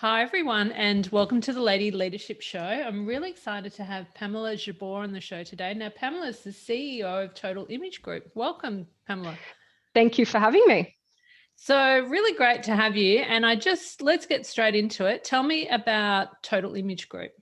Hi, everyone, and welcome to the Lady Leadership Show. I'm really excited to have Pamela Jabbour on the show today. Now, Pamela is the CEO of Total Image Group. Welcome, Pamela. Thank you for having me. So, really great to have you. And let's get straight into it. Tell me about Total Image Group.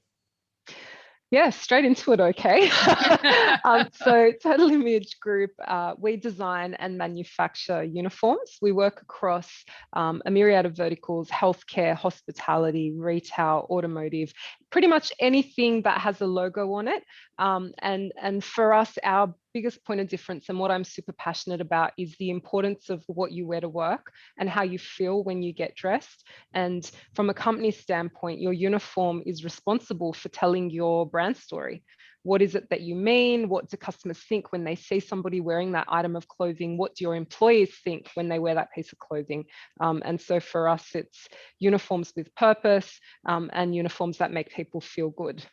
Yeah, straight into it, okay. So Total Image Group, we design and manufacture uniforms. We work across a myriad of verticals: healthcare, hospitality, retail, automotive, pretty much anything that has a logo on it. And for us, our biggest point of difference and what I'm super passionate about is the importance of what you wear to work and how you feel when you get dressed. And from a company standpoint, your uniform is responsible for telling your brand story. What is it that you mean? What do customers think when they see somebody wearing that item of clothing? What do your employees think when they wear that piece of clothing? And so for us, it's uniforms with purpose and uniforms that make people feel good.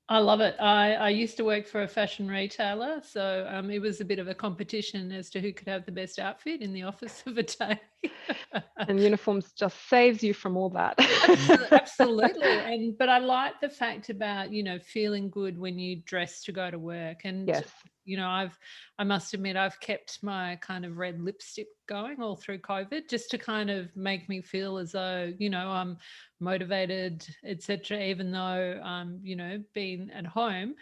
I love it. I used to work for a fashion retailer, so it was a bit of a competition as to who could have the best outfit in the office of a day. And uniforms just saves you from all that. Absolutely. But I like the fact about, feeling good when you dress to go to work. And, Yes. I must admit, I've kept my kind of red lipstick going all through COVID just to kind of make me feel as though, I'm motivated, etc., even though I'm, being at home.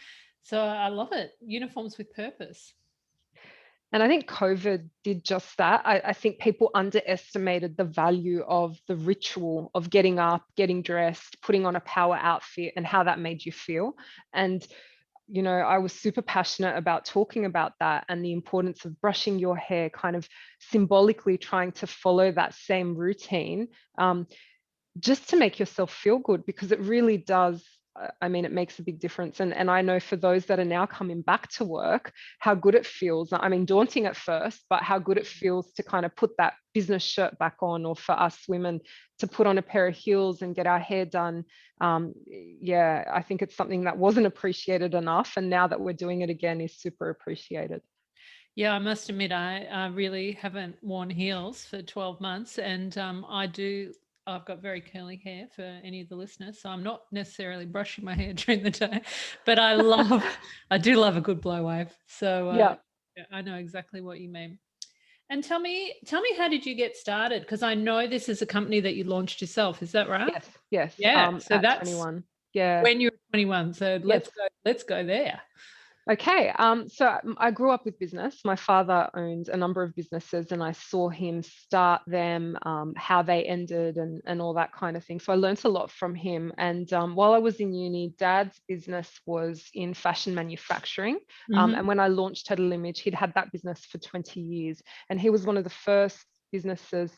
So I love it. Uniforms with purpose. And I think COVID did just that. I think people underestimated the value of the ritual of getting up, getting dressed, putting on a power outfit, and how that made you feel. And I was super passionate about talking about that and the importance of brushing your hair, kind of symbolically trying to follow that same routine, just to make yourself feel good, because it really does. I mean, it makes a big difference. And I know for those that are now coming back to work, how good it feels. I mean, daunting at first, but how good it feels to kind of put that business shirt back on, or for us women to put on a pair of heels and get our hair done. Yeah, I think it's something that wasn't appreciated enough. And now that we're doing it again is super appreciated. Yeah, I must admit, I really haven't worn heels for 12 months, and I've got very curly hair for any of the listeners, so I'm not necessarily brushing my hair during the day, but I do love a good blow wave. So Yeah. I know exactly what you mean. And tell me, how did you get started? Because I know this is a company that you launched yourself. Is that right? Yes. Yes. Yeah. So At that's 21. Yeah. when you were 21. So Yes. let's go there. Okay, so I grew up with business. My father owned a number of businesses, and I saw him start them, how they ended, and all that kind of thing. So I learned a lot from him. And while I was in uni, Dad's business was in fashion manufacturing. And when I launched Total Image, he'd had that business for 20 years, and he was one of the first businesses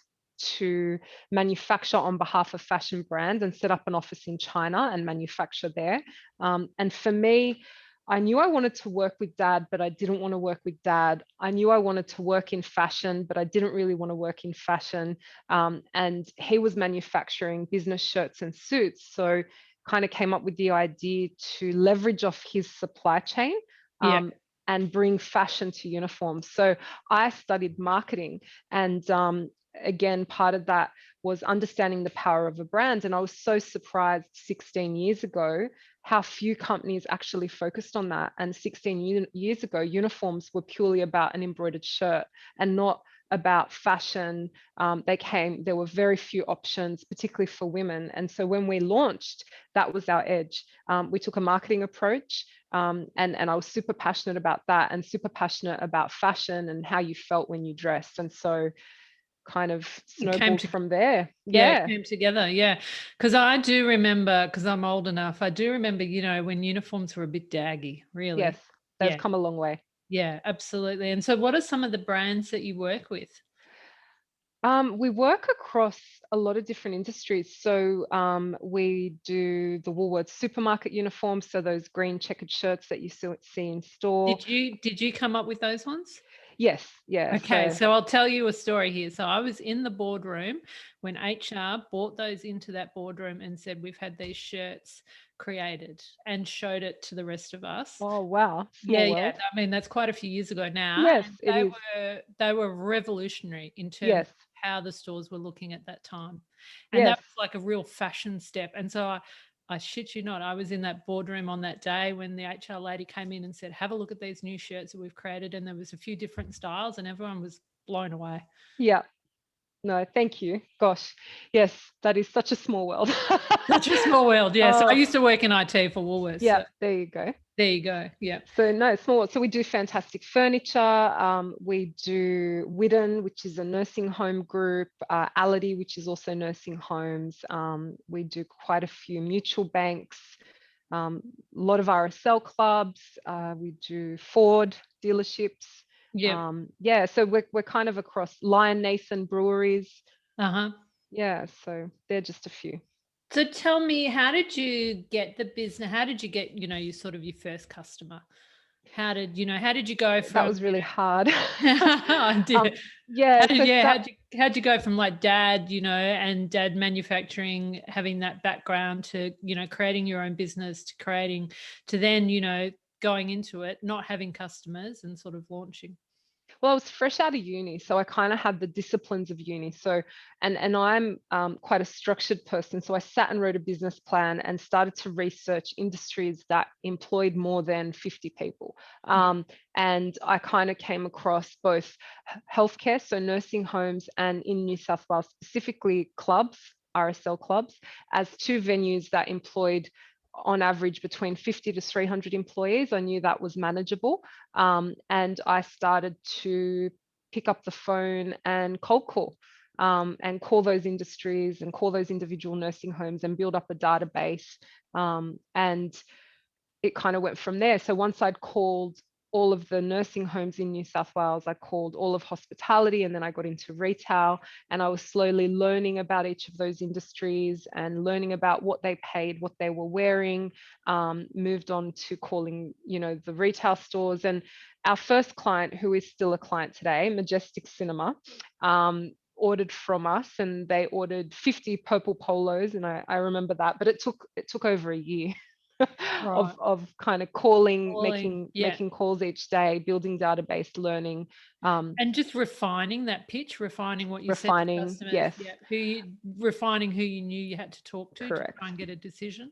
to manufacture on behalf of fashion brands and set up an office in China and manufacture there. And for me, I knew I wanted to work with Dad, but I didn't want to work with Dad. I knew I wanted to work in fashion, but I didn't really want to work in fashion. And he was manufacturing business shirts and suits. So kind of came up with the idea to leverage off his supply chain, Yeah. and bring fashion to uniforms. So I studied marketing, and again, part of that was understanding the power of a brand. And I was so surprised 16 years ago how few companies actually focused on that. And 16 years ago, uniforms were purely about an embroidered shirt and not about fashion. There were very few options, particularly for women. And so when we launched, that was our edge. We took a marketing approach, and I was super passionate about that, and super passionate about fashion and how you felt when you dressed. And so kind of snowballed from there. Yeah, it Yeah. came together. Yeah. Because I do remember, because I'm old enough, I do remember, when uniforms were a bit daggy, Yes. really. They've Yeah. come a long way. Yeah, absolutely. And so what are some of the brands that you work with? We work across a lot of different industries. So we do the Woolworths supermarket uniforms, so those green checkered shirts that you see in store. Did you come up with those ones? Yes, yeah. Okay, So so I'll tell you a story here. So I was in the boardroom when HR brought those into that boardroom and said, we've had these shirts created and showed it to the rest of us. Oh, wow. Yeah, Small yeah. world. I mean, that's quite a few years ago now, Yes, and it is. they were revolutionary in terms Yes. of how the stores were looking at that time. And that Yes. was like a real fashion step. And so I shit you not, I was in that boardroom on that day when the HR lady came in and said, "Have a look at these new shirts that we've created." And there was a few different styles, and everyone was blown away. Yeah. No, thank you. Gosh. Yes, that is such a small world. Such a small world. Yeah. So I Oh, used to work in IT for Woolworths. yeah, So there you go. there you go. Yeah. So no, small. So we do fantastic furniture. We do Widden, which is a nursing home group. Ality, which is also nursing homes. We do quite a few mutual banks. A lot of RSL clubs. We do Ford dealerships. Yep. Yeah, so we're kind of across Lion Nathan breweries. Uh-huh. Yeah, so they're just a few. So tell me, how did you get the business? How did you get, your sort of your first customer? How did you go That from, was really hard. I did. Yeah, so How'd you go from like dad, and dad manufacturing, having that background to, creating your own business to then, going into it, not having customers and sort of launching? well, I was fresh out of uni, so I kind of had the disciplines of uni. So, and I'm quite a structured person. So I sat and wrote a business plan and started to research industries that employed more than 50 people. Yeah. And I kind of came across both healthcare, so nursing homes, and in New South Wales, specifically clubs, RSL clubs, as two venues that employed on average between 50 to 300 employees. I knew that was manageable. And I started to pick up the phone and cold call, and call those industries and call those individual nursing homes and build up a database. And it kind of went from there. So once I'd called all of the nursing homes in New South Wales, I called all of hospitality, and then I got into retail, and I was slowly learning about each of those industries and learning about what they paid, what they were wearing. Moved on to calling, the retail stores. And our first client, who is still a client today, Majestic Cinema, ordered from us, and they ordered 50 purple polos, and I remember that, but it took over a year. Right. of kind of calling, Calling. Yeah. making calls each day, building database, learning, And just refining that pitch, refining what you said to refining. customers. Yes, Yeah. Refining who you knew you had to talk to correct. try and get a decision.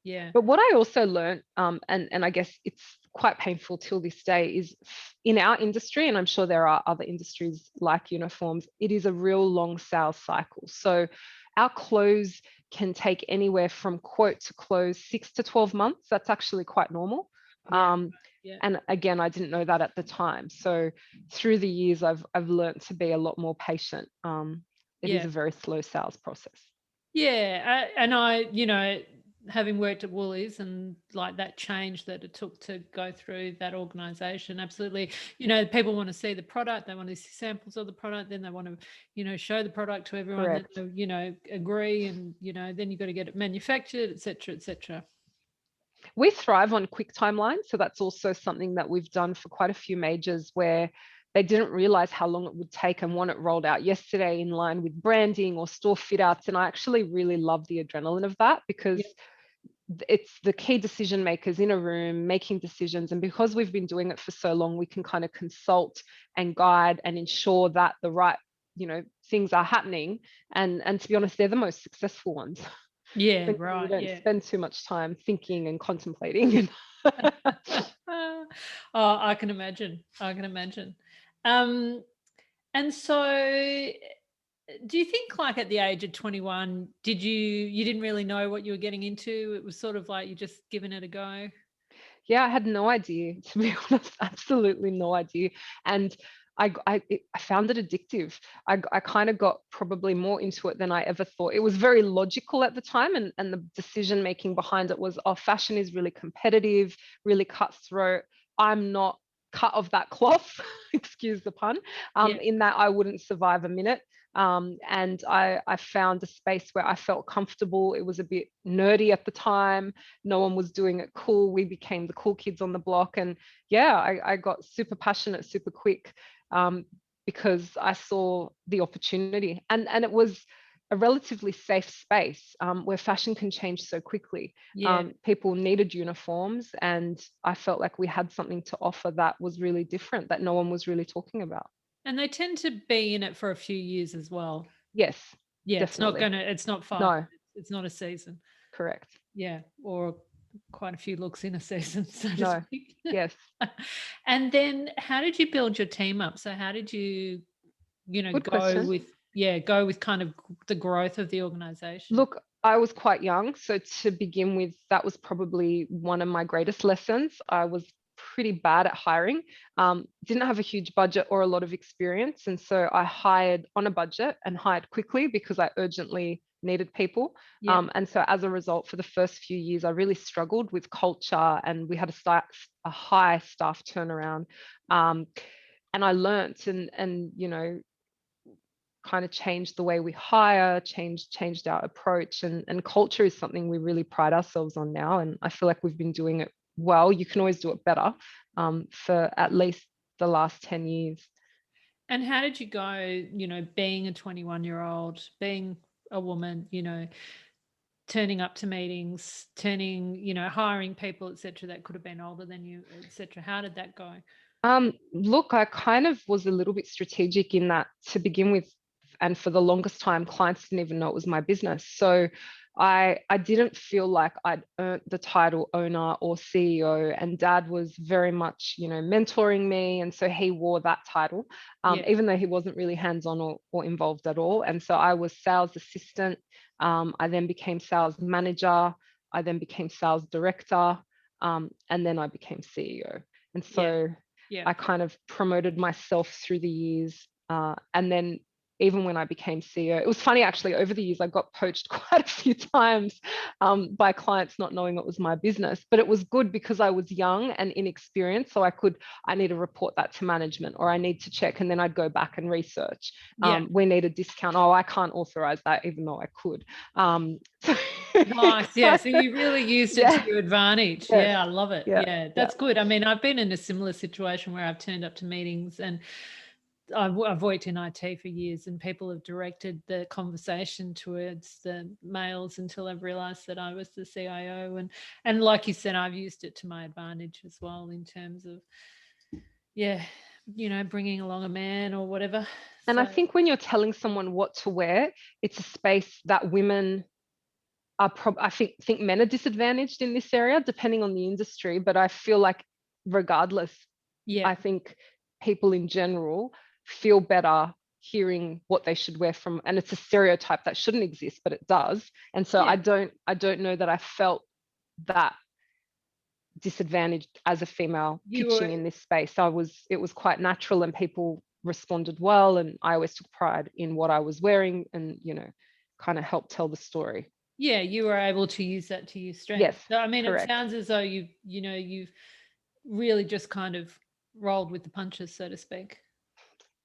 Yeah. But what I also learned, and I guess it's quite painful till this day, is in our industry, and I'm sure there are other industries like uniforms, it is a real long sales cycle. So our close can take anywhere from quote to close 6 to 12 months. That's actually quite normal. Yeah. Yeah. And again, I didn't know that at the time. So through the years, I've learned to be a lot more patient. It is Yeah. a very slow sales process. Yeah. And having worked at Woolies and like that change that it took to go through that organization, absolutely. People want to see the product, they want to see samples of the product, then they want to, show the product to everyone that, Correct. agree, and, then you've got to get it manufactured, et cetera, et cetera. We thrive on quick timelines. So that's also something that we've done for quite a few majors where they didn't realize how long it would take and want it rolled out yesterday in line with branding or store fit outs. And I actually really love the adrenaline of that, because Yeah. it's the key decision makers in a room making decisions. And because we've been doing it for so long, we can kind of consult and guide and ensure that the right, things are happening. And to be honest, they're the most successful ones. Yeah, When you right. don't Yeah. spend too much time thinking and contemplating. Oh, I can imagine. I can imagine. Um, and so do you think like at the age of 21, you didn't really know what you were getting into? It was sort of like you just giving it a go? Yeah, I had no idea, to be honest, absolutely no idea. And I found it addictive. I kind of got probably more into it than I ever thought. It was very logical at the time, and the decision making behind it was, oh, fashion is really competitive, really cutthroat. I'm not cut of that cloth, excuse the pun, Yeah. in that I wouldn't survive a minute. And I found a space where I felt comfortable. It was a bit nerdy at the time. No one was doing it cool. We became the cool kids on the block. And yeah, I got super passionate super quick, because I saw the opportunity. And it was a relatively safe space where fashion can change so quickly. Yeah. People needed uniforms, and I felt like we had something to offer that was really different, that no one was really talking about. And they tend to be in it for a few years as well. Yes, Yeah, definitely. it's not 5 No, minutes. It's not a season. correct. Yeah, or quite a few looks in a season, so to No, speak. yes. And then how did you build your team up? So how did you, Good question. go with kind of the growth of the organization? Look, I was quite young. So to begin with, that was probably one of my greatest lessons. I was pretty bad at hiring, didn't have a huge budget or a lot of experience. And so I hired on a budget and hired quickly because I urgently needed people. Yeah. And so as a result, for the first few years, I really struggled with culture, and we had a high staff turnaround. And I learnt and kind of changed the way we hire, changed our approach, and culture is something we really pride ourselves on now. And I feel like we've been doing it well. You can always do it better, for at least the last 10 years. And how did you go, being a 21-year-old, being a woman, turning up to meetings, hiring people, etc., that could have been older than you, etc. How did that go? Look, I kind of was a little bit strategic in that to begin with, and for the longest time, clients didn't even know it was my business. So I didn't feel like I'd earned the title owner or CEO, and Dad was very much, mentoring me, and so he wore that title, Yeah. even though he wasn't really hands-on or involved at all. And so I was sales assistant. I then became sales manager. I then became sales director, and then I became CEO. And Yeah. so Yeah. I kind of promoted myself through the years. And then even when I became CEO, it was funny actually, over the years, I got poached quite a few times by clients not knowing it was my business. But it was good because I was young and inexperienced. So I need to report that to management, or I need to check. And then I'd go back and research. Yeah. We need a discount. Oh, I can't authorize that, even though I could. Nice. Yeah. So you really used it to Yeah. your advantage. Yes. Yeah, I love it. Yeah. Yeah, Yeah. that's good. I mean, I've been in a similar situation where I've turned up to meetings, and I've worked in IT for years, and people have directed the conversation towards the males until I've realized that I was the CIO. And like you said, I've used it to my advantage as well in terms of, yeah, bringing along a man or whatever. And I So think when you're telling someone what to wear, it's a space that women are I think men are disadvantaged in this area, depending on the industry. But I feel like regardless, yeah, I think people in general feel better hearing what they should wear from, and it's a stereotype that shouldn't exist, but it does. And so yeah, I don't know that I felt that disadvantaged as a female you were, pitching in this space. It was quite natural, and people responded well, and I always took pride in what I was wearing, and kind of helped tell the story. yeah, you were able to use that to your Yes, strength. So I mean, it correct. sounds as though you've really just kind of rolled with the punches, so to speak.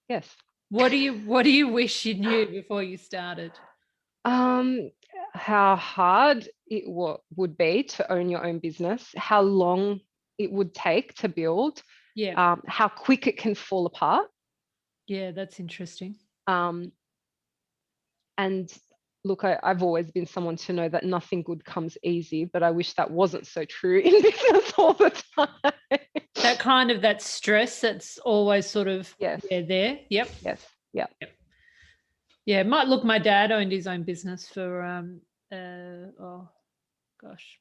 Yes. What do you wish you knew before you started? Um, how hard it would be to own your own business, how long it would take to build, Yeah. how quick it can fall apart. Yeah, that's interesting. Um, and look, I've always been someone to know that nothing good comes easy, but I wish that wasn't so true in business all the time. That stress that's always sort of, Yes, yeah, there. Yep. yes, yeah. Yep. Yeah, my dad owned his own business for oh gosh,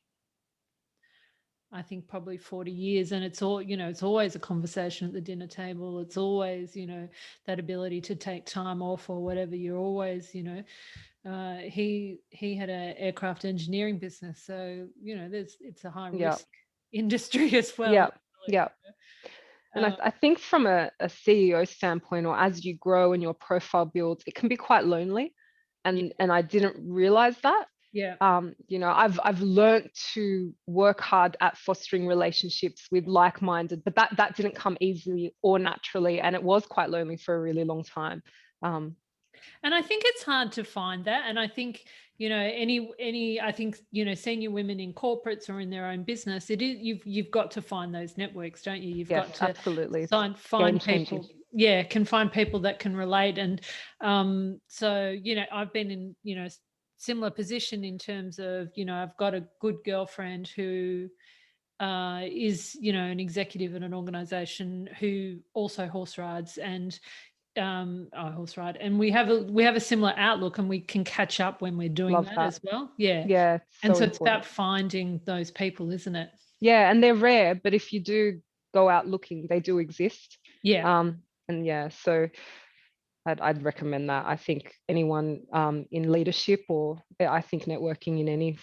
I think probably 40 years. And it's all, it's always a conversation at the dinner table. It's always, that ability to take time off or whatever. You're always, he had an aircraft engineering business. So, it's a high Yeah, risk industry as well. yeah, yeah. And Uh, I think from a CEO standpoint, or as you grow and your profile builds, it can be quite lonely. yeah, And I didn't realize that. yeah, I've learned to work hard at fostering relationships with like-minded, but that didn't come easily or naturally, and it was quite lonely for a really long time. And I think it's hard to find that. And I think, I think, senior women in corporates or in their own business, it is, you've got to find those networks, don't you? You've Yes, got to absolutely. It's game find changing. people, can find people that can relate. And so, I've been in, similar position in terms of, I've got a good girlfriend who is, an executive in an organization who also horse rides, and horse ride, and we have a similar outlook, and we can catch up when we're doing Love that that. as well. Yeah. Yeah, it's And so so it's important. about finding those people, isn't it? Yeah, and they're rare, but if you do go out looking, they do exist. Yeah. And yeah, so I'd recommend that. I think anyone in leadership, or I think networking in any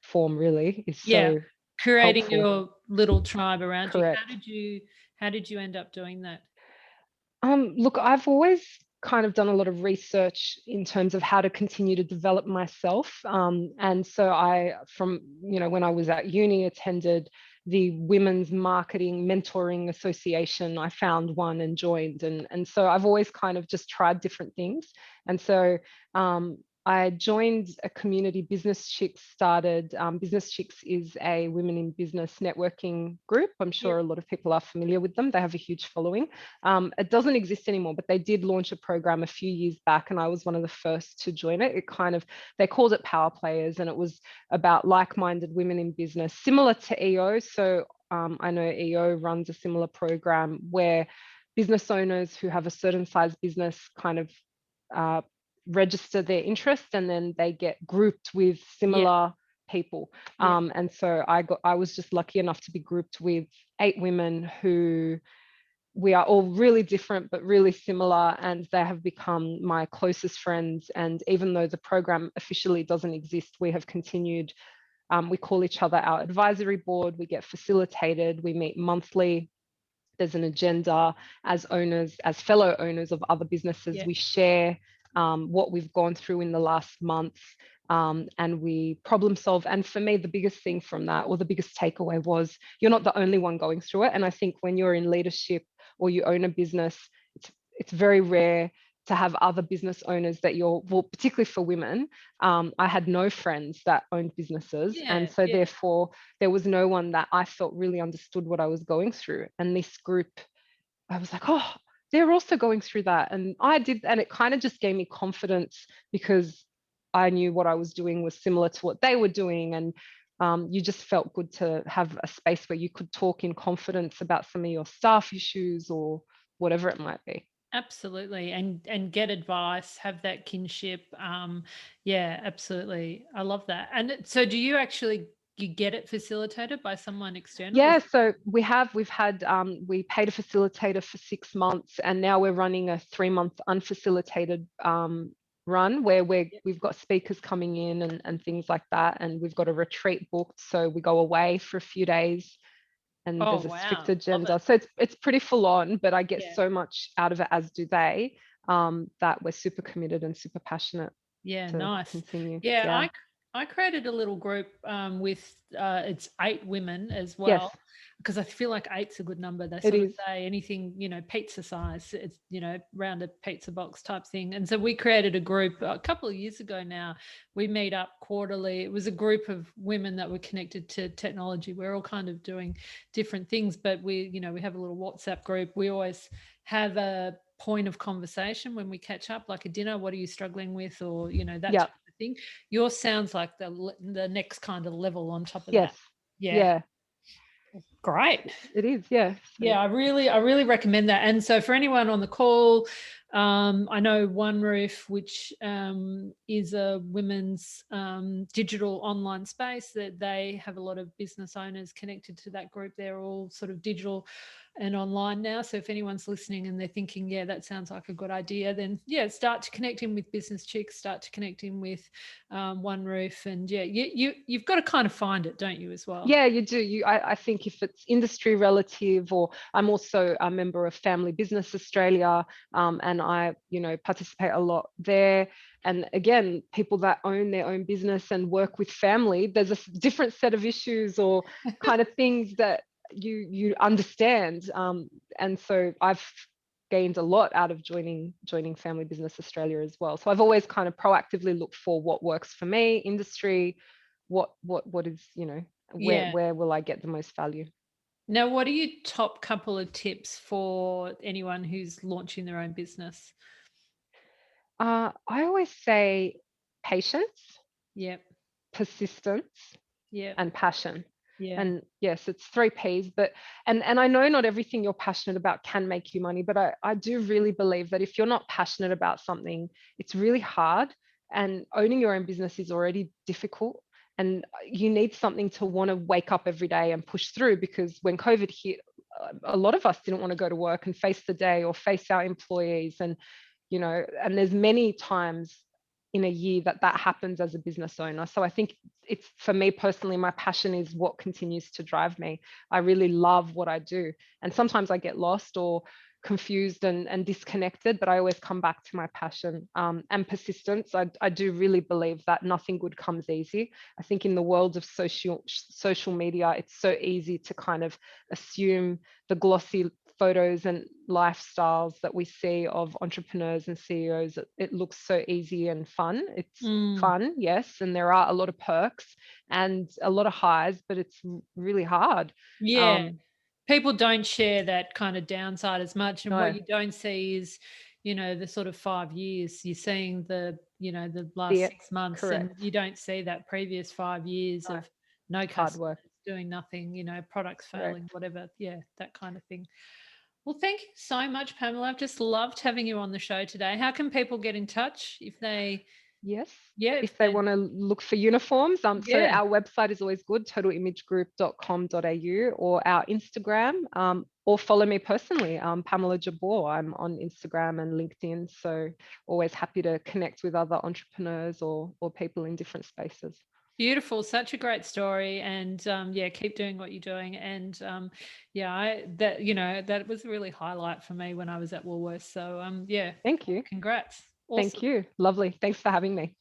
form really is Yeah. so Creating helpful. your little tribe around you. How Correct. did you how did you end up doing that? Look, I've always kind of done a lot of research in terms of how to continue to develop myself. And so from, when I was at uni, attended the Women's Marketing Mentoring Association. I found one and joined. And so I've always kind of just tried different things. And so I joined a community. Business Chicks started. Business Chicks is a women in business networking group. I'm sure Yep. a lot of people are familiar with them. They have a huge following. It doesn't exist anymore, but they did launch a program a few years back, and I was one of the first to join it. They called it Power Players, and it was about like-minded women in business, similar to EO. So I know EO runs a similar program where business owners who have a certain size business kind of uh, register their interest, and then they get grouped with Yeah. similar people. Yeah. And so I was just lucky enough to be grouped with 8 women who we are all really different but really similar, and they have become my closest friends. And even though the program officially doesn't exist, we have continued. We call each other our advisory board. We get facilitated. We meet monthly. There's an agenda. As owners, as fellow owners of other businesses, Yeah. we share what we've gone through in the last month, and we problem solve. And for me, the biggest thing from that, or the biggest takeaway, was you're not the only one going through it. And I think when you're in leadership or you own a business, it's very rare to have other business owners that well, particularly for women. I had no friends that owned businesses. And Yeah. so Yeah. therefore, there was no one that I felt really understood what I was going through. And this group, I was like, oh, they're also going through that. And I did. And it kind of just gave me confidence, because I knew what I was doing was similar to what they were doing. And you just felt good to have a space where you could talk in confidence about some of your staff issues or whatever it might be. Absolutely. And get advice, have that kinship. Yeah, absolutely. I love that. And so do you get it facilitated by someone external? Yeah, so we paid a facilitator for 6 months, and now we're running a 3-month unfacilitated run where Yep. we've got speakers coming in and things like that, and we've got a retreat booked, so we go away for a few days, and Oh, there's a strict wow. Love it. agenda. So it's pretty full on, but I get Yeah. so much out of it, as do they, that we're super committed and super passionate Yeah, to nice. continue. Yeah, Yeah. I created a little group with it's 8 women as Yes, well, because I feel like eight's a good number. They it sort of is. say anything, pizza size, it's round a pizza box type thing. And so we created a group a couple of years ago now. We meet up quarterly. It was a group of women that were connected to technology. We're all kind of doing different things, but we have a little WhatsApp group. We always have a point of conversation when we catch up, like a dinner. What are you struggling with, or that Yeah. type of thing. Yours sounds like the next kind of level on top of Yes. that. Yeah, Yeah. great. It is. Yeah. So Yeah, I really recommend that. And so for anyone on the call, I know One Roof, which is a women's digital online space, that they have a lot of business owners connected to that group. They're all sort of digital and online now. So if anyone's listening and they're thinking, yeah, that sounds like a good idea, then yeah, start to connect in with Business Chicks, start to connect in with One Roof, and yeah, you've got to kind of find it, don't you, as well? yeah, you do. I think if it's industry relative, or I'm also a member of Family Business Australia, and I, participate a lot there. And again, people that own their own business and work with family, there's a different set of issues or kind of things that you understand. And so I've gained a lot out of joining Family Business Australia as well. So I've always kind of proactively looked for what works for me, industry, what is, Yeah. where will I get the most value. Now, what are your top couple of tips for anyone who's launching their own business? I always say patience, Yep. persistence, Yep. and passion. Yeah. And yes, it's 3 Ps, but and I know not everything you're passionate about can make you money, but I do really believe that if you're not passionate about something, it's really hard. And owning your own business is already difficult. And you need something to want to wake up every day and push through, because when COVID hit, a lot of us didn't want to go to work and face the day or face our employees. And there's many times in a year that that happens as a business owner. So I think it's, for me personally, my passion is what continues to drive me. I really love what I do. And sometimes I get lost or confused and disconnected, but I always come back to my passion, and persistence. I do really believe that nothing good comes easy. I think in the world of social media, it's so easy to kind of assume the glossy photos and lifestyles that we see of entrepreneurs and CEOs. It looks so easy and fun. It's Mm. fun, yes, and there are a lot of perks and a lot of highs, but it's really hard. Yeah. um People don't share that kind of downside as much, and what no, you don't see is, the sort of 5 years. You're seeing the last the 6 months, and correct. you don't see that previous 5 years No, of no it's hard customers, work. doing nothing, products failing, Correct. whatever. Yeah, that kind of thing. Well, thank you so much, Pamela. I've just loved having you on the show today. How can people get in touch if they Yes. yeah, if If they they want to look for uniforms, so yeah. our website is always good, totalimagegroup.com.au, or our Instagram, or follow me personally, Pamela Jabbour. I'm on Instagram and LinkedIn, so always happy to connect with other entrepreneurs or people in different spaces. Beautiful, such a great story, and yeah, keep doing what you're doing. And yeah, that was a really highlight for me when I was at Woolworths. So yeah, Thank you. congrats, Thank awesome. you. Lovely. Thanks for having me.